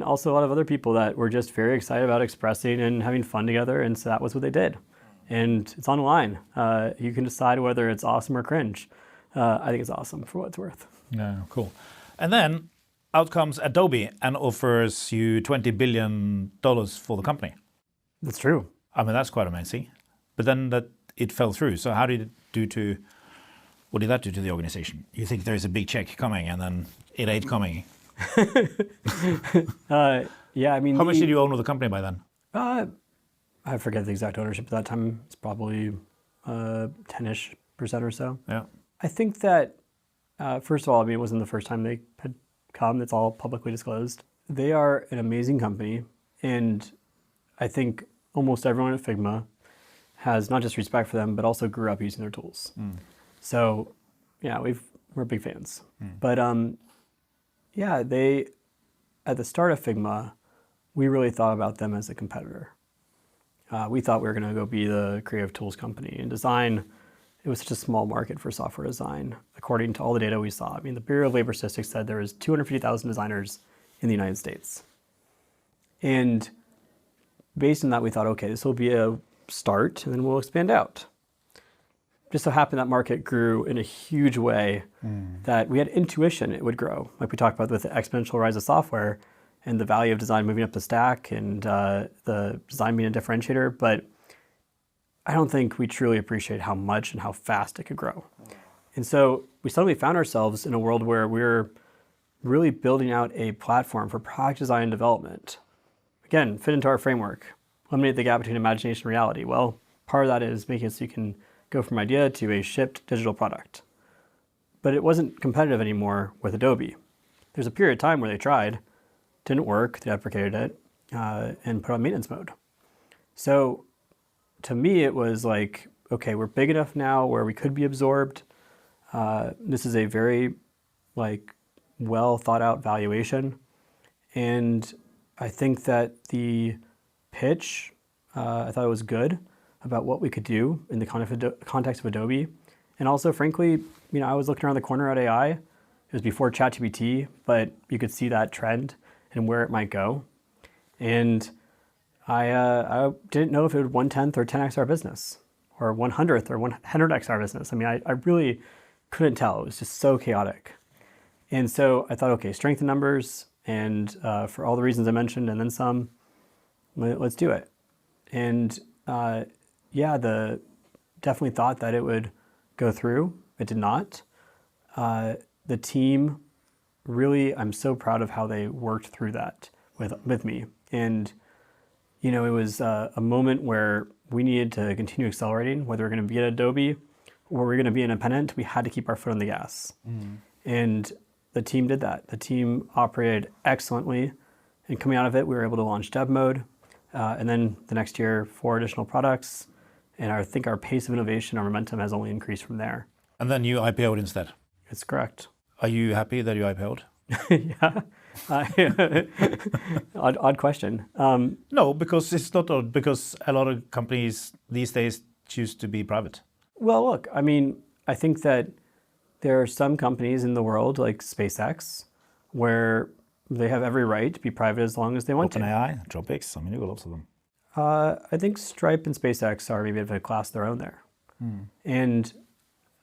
also a lot of other people that were just very excited about expressing and having fun together, and so that was what they did. And it's online. You can decide whether it's awesome or cringe. I think it's awesome for what it's worth. Yeah, cool. And then out comes Adobe and offers you $20 billion for the company. That's true. I mean, that's quite amazing. But then it fell through. So what did that do to the organization? You think there's a big check coming and then it ain't coming? Yeah, I mean... How much did you own of the company by then? I forget the exact ownership at that time. It's probably 10-ish%. or so. Yeah. I think that, first of all, I mean, it wasn't the first time they had come. It's all publicly disclosed. They are an amazing company. And I think almost everyone at Figma has not just respect for them, but also grew up using their tools. So, yeah, we're big fans. But yeah, at the start of Figma, we really thought about them as a competitor. We thought we were going to go be the creative tools company. In design, it was such a small market for software design, according to all the data we saw. I mean, the Bureau of Labor Statistics said there was 250,000 designers in the United States. And based on that, we thought, okay, this will be a start, and then we'll expand out. Just so happened that market grew in a huge way that we had intuition it would grow. Like we talked about with the exponential rise of software and the value of design moving up the stack and the design being a differentiator. But I don't think we truly appreciate how much and how fast it could grow. And so we suddenly found ourselves in a world where we're really building out a platform for product design and development. Again, fit into our framework, eliminate the gap between imagination and reality. Well, part of that is making it so you can go from idea to a shipped digital product. But it wasn't competitive anymore with Adobe. There's a period of time where they tried, didn't work, they deprecated it, and put on maintenance mode. So to me, it was like, okay, we're big enough now where we could be absorbed. This is a very well thought out valuation. And I think that the pitch, I thought it was good about what we could do in the context of Adobe. And also, frankly, I was looking around the corner at AI. It was before ChatGPT, but you could see that trend and where it might go. And I didn't know if it would 1/10 or 10x our business, or 100th or 100x our business. I mean, I really couldn't tell. It was just so chaotic. And so I thought, okay, strength in numbers, and for all the reasons I mentioned, and then some, let's do it. And definitely thought that it would go through. It did not. The team, really, I'm so proud of how they worked through that with me. And it was a moment where we needed to continue accelerating, whether we're going to be at Adobe or we're going to be independent. We had to keep our foot on the gas. And the team did that. The team operated excellently. And coming out of it, we were able to launch dev mode. And then the next year, 4 additional products. And I think our pace of innovation, our momentum has only increased from there. And then you IPO'd instead. It's correct. Are you happy that you IPO'd? Yeah. Odd question. No, because it's not odd, because a lot of companies these days choose to be private. Well, look, I mean, I think that there are some companies in the world, like SpaceX, where they have every right to be private as long as they want to. OpenAI, Dropix, I mean, you've got lots of them. I think Stripe and SpaceX are maybe of a class of their own there. And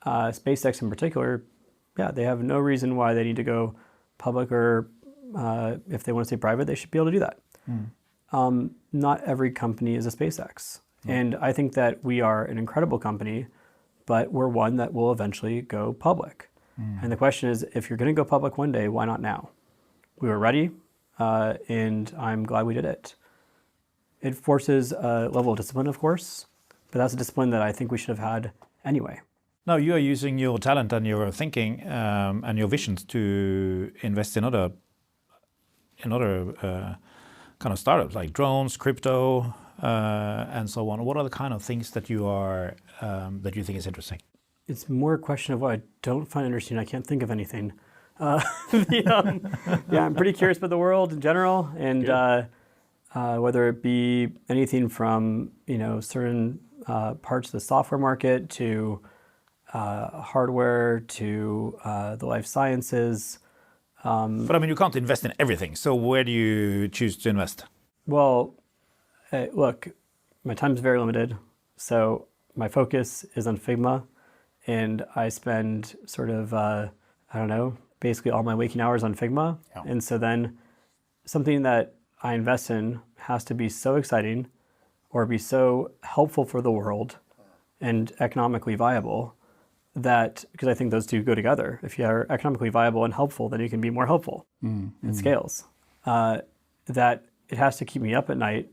SpaceX in particular, they have no reason why they need to go public, or if they want to stay private, they should be able to do that. Not every company is a SpaceX. And I think that we are an incredible company, but we're one that will eventually go public. And the question is, if you're going to go public one day, why not now? We were ready, and I'm glad we did it. It forces a level of discipline, of course, but that's a discipline that I think we should have had anyway. Now, you are using your talent and your thinking and your visions to invest in other kind of startups like drones, crypto, and so on. What are the kind of things that you are that you think is interesting? It's more a question of what I don't find interesting. I can't think of anything. I'm pretty curious about the world in general, and whether it be anything from certain parts of the software market to hardware to the life sciences. But I mean, you can't invest in everything. So where do you choose to invest? Well, look, my time's very limited. So my focus is on Figma, and I spend sort of, basically all my waking hours on Figma. Yeah. And so then something that I invest in has to be so exciting or be so helpful for the world and economically viable that, because I think those two go together. If you are economically viable and helpful, then you can be more helpful. It scales. That it has to keep me up at night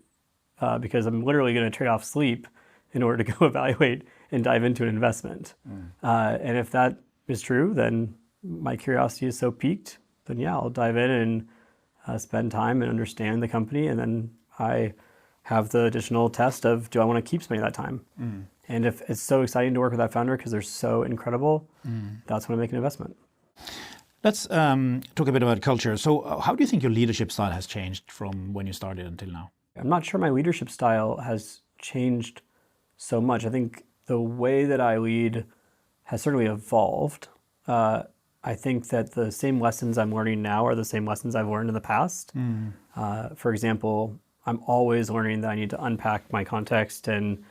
because I'm literally going to trade off sleep in order to go evaluate and dive into an investment. And if that is true, then my curiosity is so piqued, then yeah, I'll dive in and spend time and understand the company. And then I have the additional test of, do I want to keep spending that time? And if it's so exciting to work with that founder because they're so incredible, that's when I make an investment. Let's talk a bit about culture. So how do you think your leadership style has changed from when you started until now? I'm not sure my leadership style has changed so much. I think the way that I lead has certainly evolved. I think that the same lessons I'm learning now are the same lessons I've learned in the past. For example, I'm always learning that I need to unpack my context and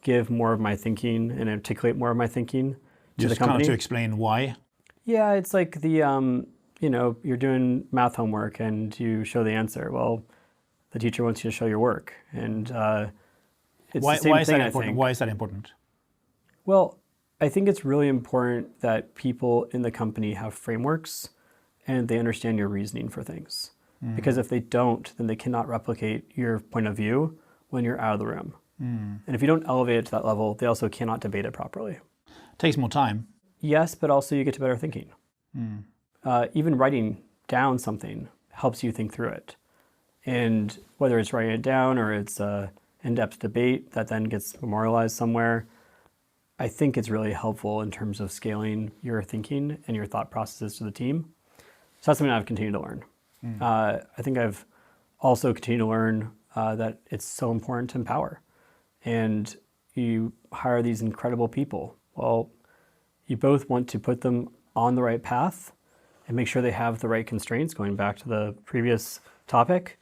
give more of my thinking and articulate more of my thinking to the company. Just kind of to explain why? Yeah, it's like the, you're doing math homework and you show the answer. Well, the teacher wants you to show your work. And it's the same thing, I think. Why is that important? Well, I think it's really important that people in the company have frameworks and they understand your reasoning for things. Because if they don't, then they cannot replicate your point of view when you're out of the room. And if you don't elevate it to that level, they also cannot debate it properly. Takes more time. Yes, but also you get to better thinking. Even writing down something helps you think through it. And whether it's writing it down or it's an in-depth debate that then gets memorialized somewhere, I think it's really helpful in terms of scaling your thinking and your thought processes to the team. So that's something I've continued to learn. I think I've also continued to learn that it's so important to empower. And you hire these incredible people. Well, you both want to put them on the right path and make sure they have the right constraints, going back to the previous topic.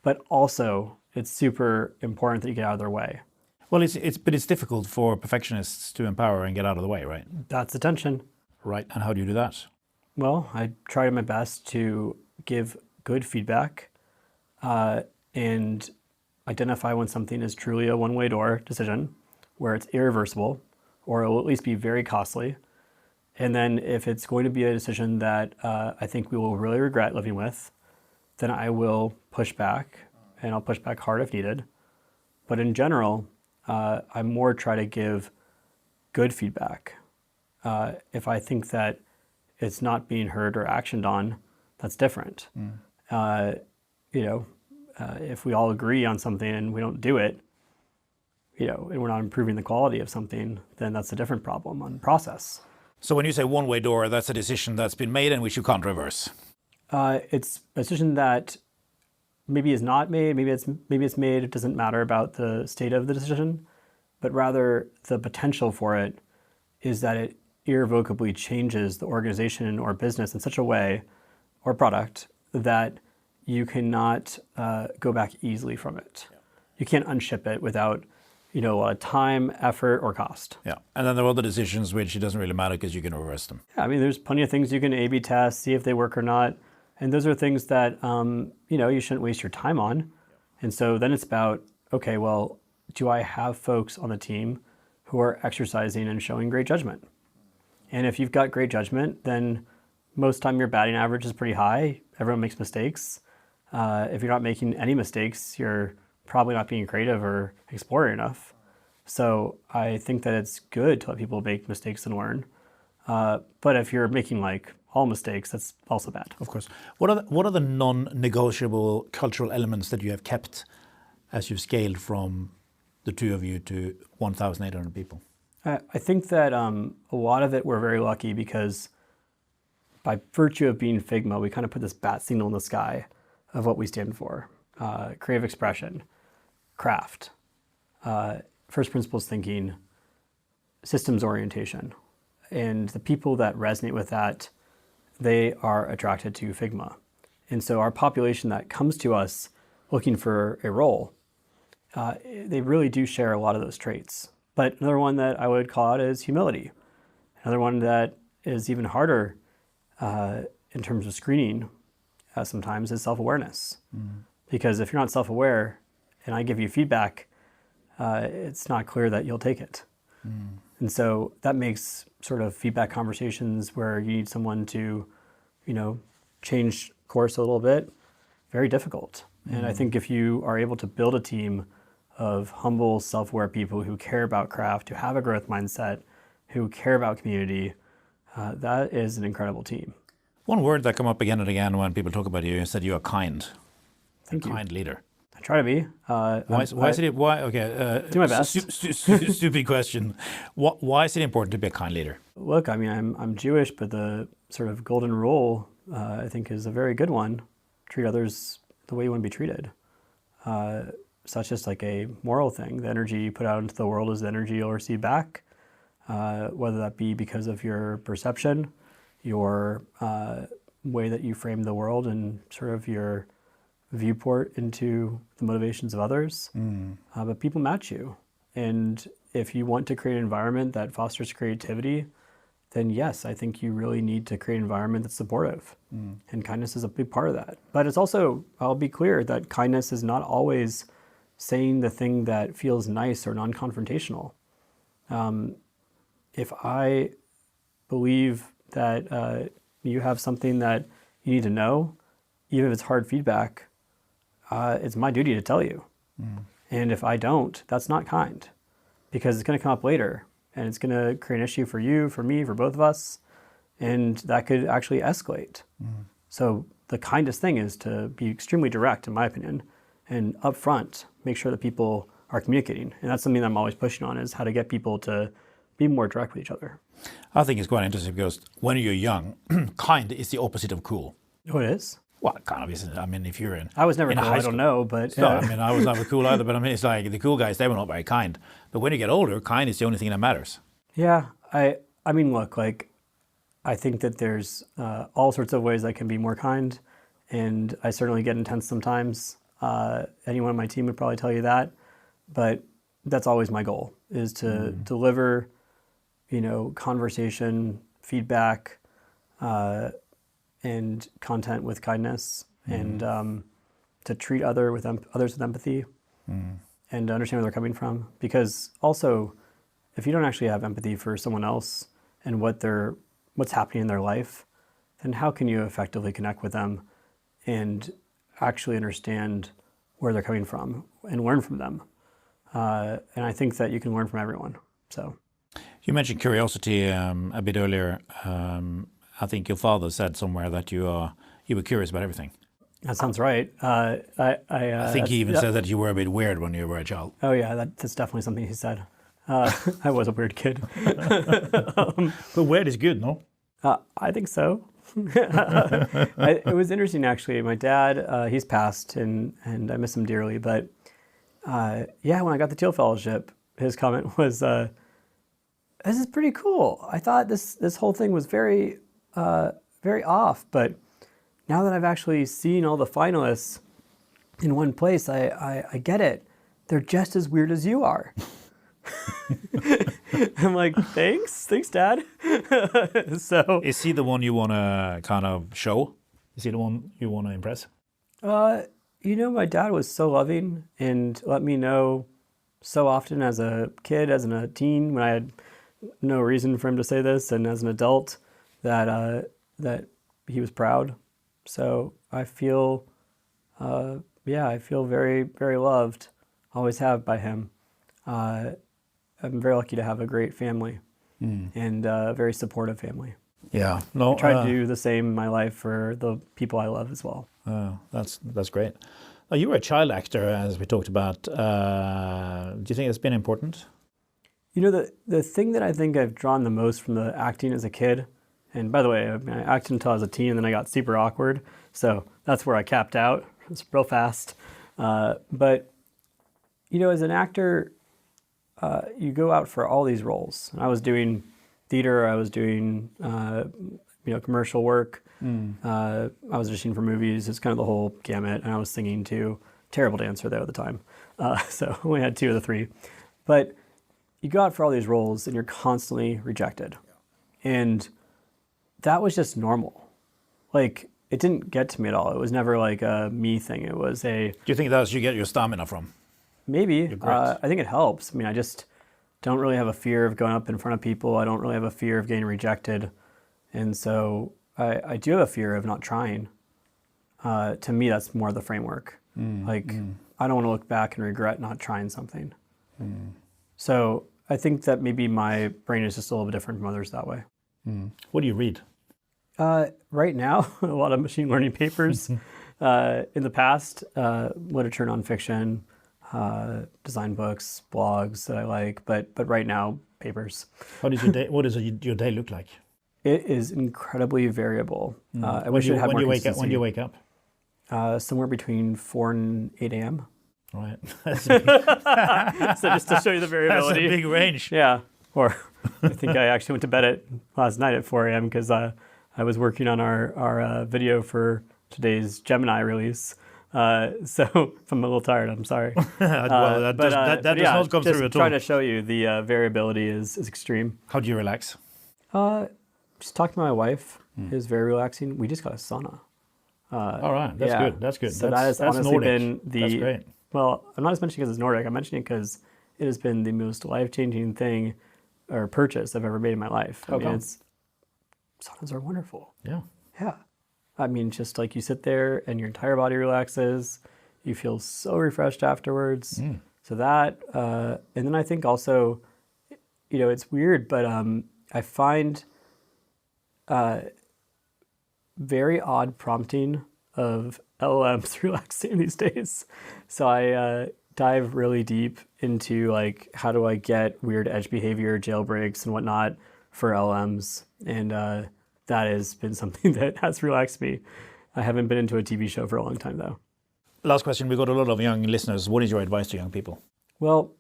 But also, it's super important that you get out of their way. Well, it's difficult for perfectionists to empower and get out of the way, right? That's the tension. Right, and how do you do that? Well, I try my best to give good feedback and identify when something is truly a one-way door decision, where it's irreversible, or it will at least be very costly. And then if it's going to be a decision that I think we will really regret living with, then I will push back, and I'll push back hard if needed. But in general, I more try to give good feedback. If I think that it's not being heard or actioned on, that's different. If we all agree on something and we don't do it, and we're not improving the quality of something, then that's a different problem on process. So when you say one-way door, that's a decision that's been made and which you can't reverse. It's a decision that maybe is not made, maybe it's made. It doesn't matter about the state of the decision, but rather the potential for it is that it irrevocably changes the organization or business in such a way, or product, that you cannot go back easily from it. Yeah. You can't unship it without a lot of time, effort, or cost. Yeah, and then there are other decisions which it doesn't really matter because you can reverse them. Yeah, I mean, there's plenty of things you can A/B test, see if they work or not, and those are things that you shouldn't waste your time on. And so then it's about, okay, well, do I have folks on the team who are exercising and showing great judgment? And if you've got great judgment, then most time your batting average is pretty high. Everyone makes mistakes. If you're not making any mistakes, you're probably not being creative or exploring enough. So I think that it's good to let people make mistakes and learn. But if you're making all mistakes, that's also bad. Of course. What are the non-negotiable cultural elements that you have kept as you've scaled from the two of you to 1,800 people? I think that a lot of it we're very lucky because by virtue of being Figma, we kind of put this bat signal in the sky of what we stand for. Creative expression, craft, first principles thinking, systems orientation. And the people that resonate with that, they are attracted to Figma. And so our population that comes to us looking for a role, they really do share a lot of those traits. But another one that I would call out is humility. Another one that is even harder in terms of screening sometimes is self-awareness. Because if you're not self-aware and I give you feedback, it's not clear that you'll take it. And so that makes sort of feedback conversations where you need someone to, change course a little bit, very difficult. And I think if you are able to build a team of humble, self-aware people who care about craft, who have a growth mindset, who care about community, that is an incredible team. One word that comes up again and again when people talk about you is that you are kind. Thank you. Kind leader. I try to be. Why is it? Why? Okay. Do my best. Stupid question. Why is it important to be a kind leader? Look, I mean, I'm Jewish, but the sort of golden rule, I think, is a very good one. Treat others the way you want to be treated. So that's just like a moral thing. The energy you put out into the world is the energy you'll receive back, whether that be because of your perception, your way that you frame the world, and sort of your viewport into the motivations of others. But people match you. And if you want to create an environment that fosters creativity, then yes, I think you really need to create an environment that's supportive. And kindness is a big part of that. But it's also, I'll be clear, that kindness is not always saying the thing that feels nice or non-confrontational. If I believe that you have something that you need to know, even if it's hard feedback, it's my duty to tell you. And if I don't, that's not kind, because it's going to come up later and it's going to create an issue for you, for me, for both of us, and that could actually escalate. So the kindest thing is to be extremely direct, in my opinion, and upfront, make sure that people are communicating. And that's something that I'm always pushing on, is how to get people to be more direct with each other. I think it's quite interesting because when you're young, kind is the opposite of cool. Oh, it is? Well, kind of isn't it? I mean, if you're in... I was never in a cool, high I school, don't know, but... No, I mean, I was never cool either, but I mean, it's like the cool guys, they were not very kind. But when you get older, kind is the only thing that matters. Yeah, I mean, look, like, I think that there's all sorts of ways I can be more kind, and I certainly get intense sometimes. Anyone on my team would probably tell you that, but that's always my goal, is to deliver, conversation, feedback, and content with kindness, and to treat others with empathy, and to understand where they're coming from. Because also, if you don't actually have empathy for someone else and what's happening in their life, then how can you effectively connect with them and actually understand where they're coming from and learn from them? And I think that you can learn from everyone. So, you mentioned curiosity a bit earlier. I think your father said somewhere that you were curious about everything. That sounds right. I think he even said that you were a bit weird when you were a child. Oh yeah, that's definitely something he said. I was a weird kid. But weird is good, no? I think so. It was interesting, actually. My dad, he's passed, and I miss him dearly. But yeah, when I got the Teal Fellowship, his comment was, "This is pretty cool. I thought this whole thing was very, very off, but now that I've actually seen all the finalists in one place, I get it. They're just as weird as you are." I'm like, thanks, Dad. So, is he the one you want to kind of show? Is he the one you want to impress? My dad was so loving and let me know so often as a kid, as a teen, when I had no reason for him to say this, and as an adult, that he was proud. So I feel, I feel very, very loved. Always have by him. I'm very lucky to have a great family and a very supportive family. Yeah, no. I try to do the same in my life for the people I love as well. That's great. You were a child actor, as we talked about. Do you think it's been important? The thing that I think I've drawn the most from the acting as a kid, and by the way, I acted until I was a teen, and then I got super awkward, so that's where I capped out. It's real fast. But as an actor, you go out for all these roles. I was doing theater, I was doing commercial work, I was auditioning for movies. It's kind of the whole gamut, and I was singing too. Terrible dancer though at the time, so I only had 2 of the 3. But you go out for all these roles, and you're constantly rejected, and that was just normal. Like, it didn't get to me at all. It was never like a me thing. It was a... Do you think that's where you get your stamina from? Maybe. I think it helps. I mean, I just don't really have a fear of going up in front of people. I don't really have a fear of getting rejected. And so I do have a fear of not trying. To me, that's more the framework. I don't want to look back and regret not trying something. So I think that maybe my brain is just a little bit different from others that way. What do you read? Right now, a lot of machine learning papers. In the past, literature, nonfiction, design books, blogs that I like, but right now, papers. What does your day look like? It is incredibly variable. I When wish you, it had when more you wake up, consistency. when you wake up? Somewhere between 4 and 8 a.m. Right. So just to show you the That's a variability. big range. Yeah. Or I think I actually went to bed last night at 4 a.m. because I was working on our video for today's Gemini release. So if I'm a little tired, I'm sorry. Well, that does not come through at all. Trying to show you the variability is extreme. How do you relax? Just talking to my wife is very relaxing. We just got a sauna. All right, that's yeah. good. That's good. So that's that has honestly Nordic. been the. That's great. Well, I'm not just mentioning because it's Nordic. I'm mentioning it because it has been the most life-changing thing or purchase I've ever made in my life. I mean, saunas are wonderful. Yeah. Yeah. I mean, just like you sit there and your entire body relaxes, you feel so refreshed afterwards. So that, and then I think also, it's weird, but I find very odd prompting of LLMs relaxing these days. So I dive really deep into like, how do I get weird edge behavior, jailbreaks and whatnot for LLMs? And that has been something that has relaxed me. I haven't been into a TV show for a long time though. Last question. We got a lot of young listeners. What is your advice to young people? Well,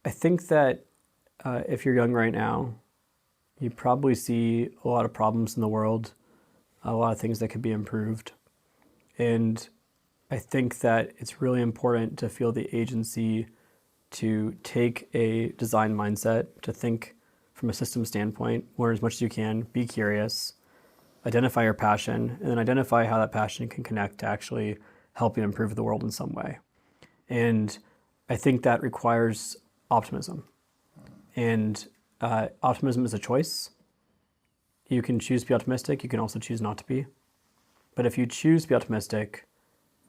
I think that if you're young right now, you probably see a lot of problems in the world, a lot of things that could be improved. And I think that it's really important to feel the agency to take a design mindset, to think from a system standpoint, learn as much as you can, be curious, identify your passion, and then identify how that passion can connect to actually help you improve the world in some way. And I think that requires optimism. And optimism is a choice. You can choose to be optimistic. You can also choose not to be. But if you choose to be optimistic,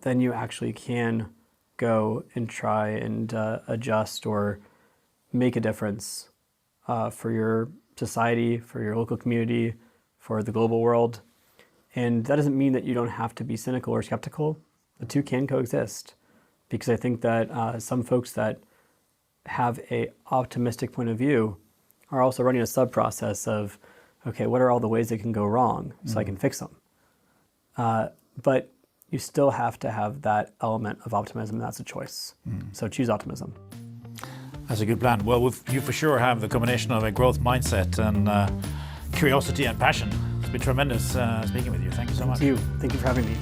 then you actually can go and try and adjust or make a difference for your society, for your local community, for the global world. And that doesn't mean that you don't have to be cynical or skeptical. The two can coexist, because I think that some folks that have a optimistic point of view are also running a sub-process of, okay, what are all the ways that can go wrong so I can fix them? But you still have to have that element of optimism. That's a choice. So choose optimism. That's a good plan. Well, you for sure have the combination of a growth mindset and curiosity and passion. It's been tremendous speaking with you. Thank you so much. Thank you. Thank you for having me.